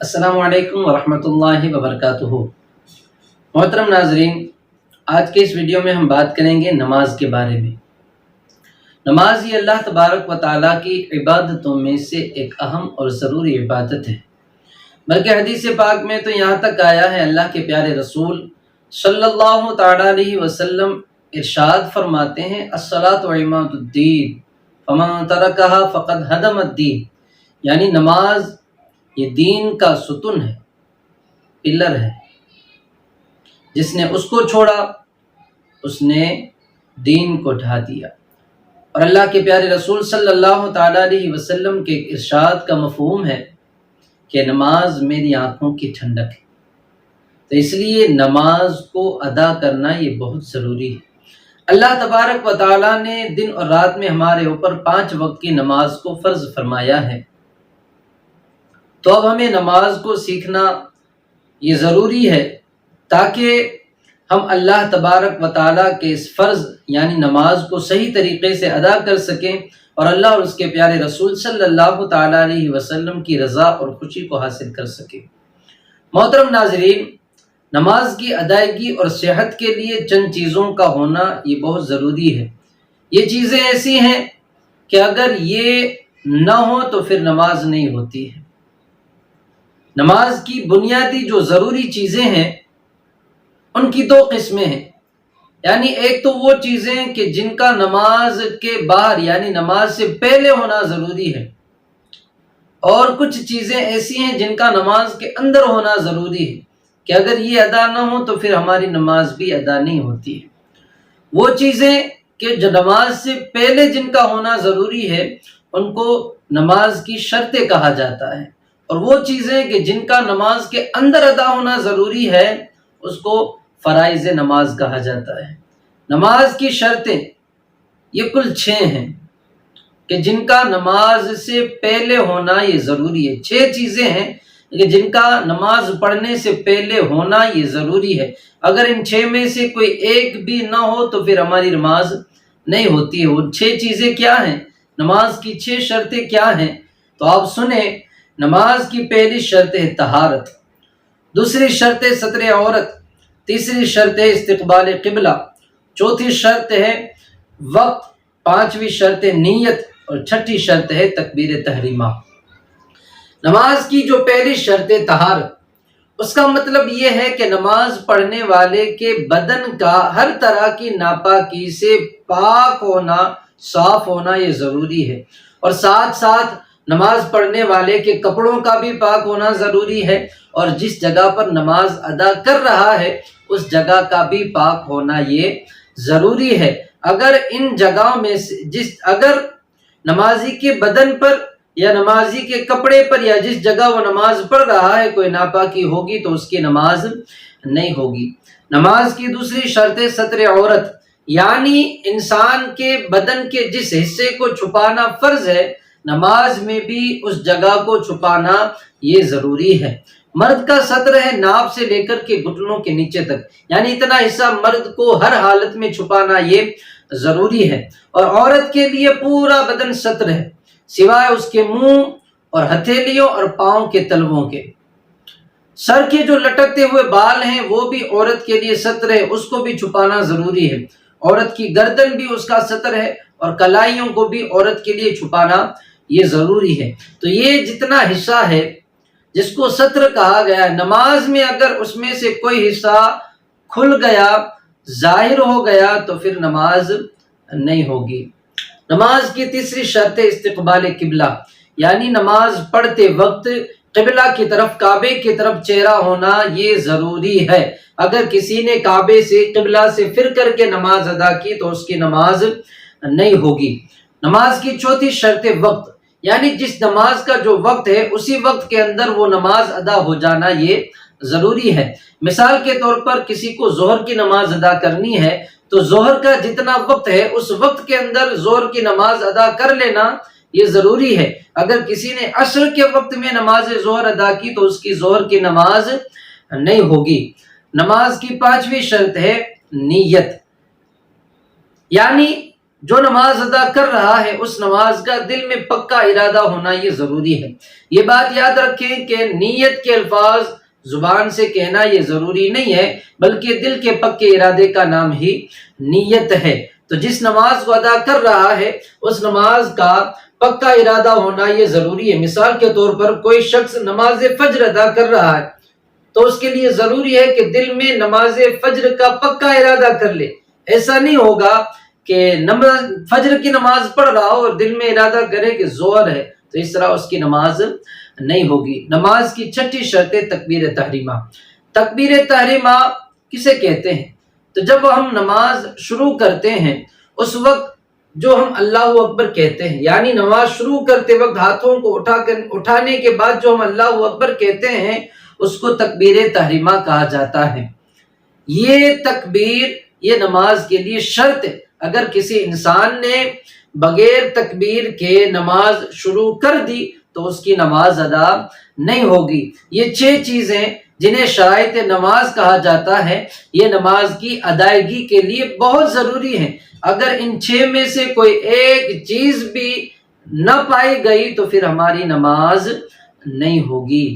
السلام علیکم ورحمۃ اللہ وبرکاتہ۔ محترم ناظرین، آج کے اس ویڈیو میں ہم بات کریں گے نماز کے بارے میں۔ نماز یہ اللہ تبارک و تعالیٰ کی عبادتوں میں سے ایک اہم اور ضروری عبادت ہے، بلکہ حدیث پاک میں تو یہاں تک آیا ہے، اللہ کے پیارے رسول صلی اللہ تعالیٰ علیہ وسلم ارشاد فرماتے ہیں، الصلاۃ عماد الدین فمن ترکہا فقد ہدم الدین، یعنی نماز یہ دین کا ستون ہے، پلر ہے۔ جس نے اس کو چھوڑا اس نے دین کو ڈھا دیا۔ اور اللہ کے پیارے رسول صلی اللہ تعالیٰ علیہ وسلم کے ارشاد کا مفہوم ہے کہ نماز میری آنکھوں کی ٹھنڈک ہے، تو اس لیے نماز کو ادا کرنا یہ بہت ضروری ہے۔ اللہ تبارک و تعالیٰ نے دن اور رات میں ہمارے اوپر 5 وقت کی نماز کو فرض فرمایا ہے، تو اب ہمیں نماز کو سیکھنا یہ ضروری ہے تاکہ ہم اللہ تبارک و تعالیٰ کے اس فرض یعنی نماز کو صحیح طریقے سے ادا کر سکیں اور اللہ اور اس کے پیارے رسول صلی اللہ تعالیٰ علیہ وسلم کی رضا اور خوشی کو حاصل کر سکیں۔ محترم ناظرین، نماز کی ادائیگی اور صحت کے لیے چند چیزوں کا ہونا یہ بہت ضروری ہے۔ یہ چیزیں ایسی ہیں کہ اگر یہ نہ ہو تو پھر نماز نہیں ہوتی ہے۔ نماز کی بنیادی جو ضروری چیزیں ہیں ان کی 2 قسمیں ہیں، یعنی ایک تو وہ چیزیں کہ جن کا نماز کے باہر یعنی نماز سے پہلے ہونا ضروری ہے، اور کچھ چیزیں ایسی ہیں جن کا نماز کے اندر ہونا ضروری ہے کہ اگر یہ ادا نہ ہو تو پھر ہماری نماز بھی ادا نہیں ہوتی ہے۔ وہ چیزیں کہ جو نماز سے پہلے جن کا ہونا ضروری ہے ان کو نماز کی شرطیں کہا جاتا ہے، اور وہ چیزیں کہ جن کا نماز کے اندر ادا ہونا ضروری ہے اس کو فرائض نماز کہا جاتا ہے۔ نماز کی شرطیں یہ کل 6 ہیں کہ جن کا نماز سے پہلے ہونا یہ ضروری ہے۔ 6 چیزیں ہیں کہ جن کا نماز پڑھنے سے پہلے ہونا یہ ضروری ہے۔ اگر ان 6 میں سے کوئی ایک بھی نہ ہو تو پھر ہماری نماز نہیں ہوتی ہے۔ وہ 6 چیزیں کیا ہیں؟ نماز کی 6 شرطیں کیا ہیں؟ تو آپ سنیں۔ نماز کی پہلی شرط ہے طہارت، دوسری شرط ہے ستر عورت، تیسری شرط ہے استقبال قبلہ، چوتھی شرط ہے وقت، 5ویں شرط ہے نیت، اور 6ٹھی شرط ہے تکبیر تحریمہ۔ نماز کی جو پہلی شرط ہے طہارت، اس کا مطلب یہ ہے کہ نماز پڑھنے والے کے بدن کا ہر طرح کی ناپاکی سے پاک ہونا، صاف ہونا یہ ضروری ہے، اور ساتھ ساتھ نماز پڑھنے والے کے کپڑوں کا بھی پاک ہونا ضروری ہے، اور جس جگہ پر نماز ادا کر رہا ہے اس جگہ کا بھی پاک ہونا یہ ضروری ہے۔ اگر ان جگہوں میں سے اگر نمازی کے بدن پر یا نمازی کے کپڑے پر یا جس جگہ وہ نماز پڑھ رہا ہے کوئی ناپاکی ہوگی تو اس کی نماز نہیں ہوگی۔ نماز کی دوسری شرط ہے ستر عورت، یعنی انسان کے بدن کے جس حصے کو چھپانا فرض ہے نماز میں بھی اس جگہ کو چھپانا یہ ضروری ہے۔ مرد کا ستر ہے ناف سے لے کر کے گھٹنوں کے نیچے تک، یعنی اتنا حصہ مرد کو ہر حالت میں چھپانا یہ ضروری ہے، اور عورت کے لیے پورا بدن ستر ہے سوائے اس کے منہ اور ہتھیلیوں اور پاؤں کے تلووں کے۔ سر کے جو لٹکتے ہوئے بال ہیں وہ بھی عورت کے لیے ستر ہے، اس کو بھی چھپانا ضروری ہے۔ عورت کی گردن بھی اس کا ستر ہے، اور کلائیوں کو بھی عورت کے لیے چھپانا یہ ضروری ہے۔ تو یہ جتنا حصہ ہے جس کو ستر کہا گیا ہے، نماز میں اگر اس میں سے کوئی حصہ کھل گیا، ظاہر ہو گیا تو پھر نماز نہیں ہوگی۔ نماز کی تیسری شرط ہے استقبال قبلہ، یعنی نماز پڑھتے وقت قبلہ کی طرف، کعبے کی طرف چہرہ ہونا یہ ضروری ہے۔ اگر کسی نے کعبے سے قبلہ سے پھر کر کے نماز ادا کی تو اس کی نماز نہیں ہوگی۔ نماز کی چوتھی شرط ہے وقت، یعنی جس نماز کا جو وقت ہے اسی وقت کے اندر وہ نماز ادا ہو جانا یہ ضروری ہے۔ مثال کے طور پر کسی کو ظہر کی نماز ادا کرنی ہے تو ظہر کا جتنا وقت ہے اس وقت کے اندر ظہر کی نماز ادا کر لینا یہ ضروری ہے۔ اگر کسی نے عصر کے وقت میں نماز ظہر ادا کی تو اس کی ظہر کی نماز نہیں ہوگی۔ نماز کی 5ویں شرط ہے نیت، یعنی جو نماز ادا کر رہا ہے اس نماز کا دل میں پکا ارادہ ہونا یہ ضروری ہے۔ یہ بات یاد رکھیں کہ نیت کے الفاظ زبان سے کہنا یہ ضروری نہیں ہے، بلکہ دل کے پکے ارادے کا نام ہی نیت ہے۔ تو جس نماز کو ادا کر رہا ہے اس نماز کا پکا ارادہ ہونا یہ ضروری ہے۔ مثال کے طور پر کوئی شخص نماز فجر ادا کر رہا ہے تو اس کے لیے ضروری ہے کہ دل میں نماز فجر کا پکا ارادہ کر لے۔ ایسا نہیں ہوگا کہ فجر کی نماز پڑھ رہا ہو اور دل میں ارادہ کرے کہ ظہر ہے، تو اس طرح اس کی نماز نہیں ہوگی۔ نماز کی چھٹی شرط تکبیر تحریمہ۔ تکبیر تحریمہ کسے کہتے ہیں؟ تو جب ہم نماز شروع کرتے ہیں اس وقت جو ہم اللہ اکبر کہتے ہیں، یعنی نماز شروع کرتے وقت ہاتھوں کو اٹھانے کے بعد جو ہم اللہ اکبر کہتے ہیں اس کو تکبیر تحریمہ کہا جاتا ہے۔ یہ تکبیر یہ نماز کے لیے شرط ہے۔ اگر کسی انسان نے بغیر تکبیر کے نماز شروع کر دی تو اس کی نماز ادا نہیں ہوگی۔ یہ 6 چیزیں جنہیں شرائط نماز کہا جاتا ہے یہ نماز کی ادائیگی کے لیے بہت ضروری ہیں۔ اگر ان 6 میں سے کوئی ایک چیز بھی نہ پائی گئی تو پھر ہماری نماز نہیں ہوگی۔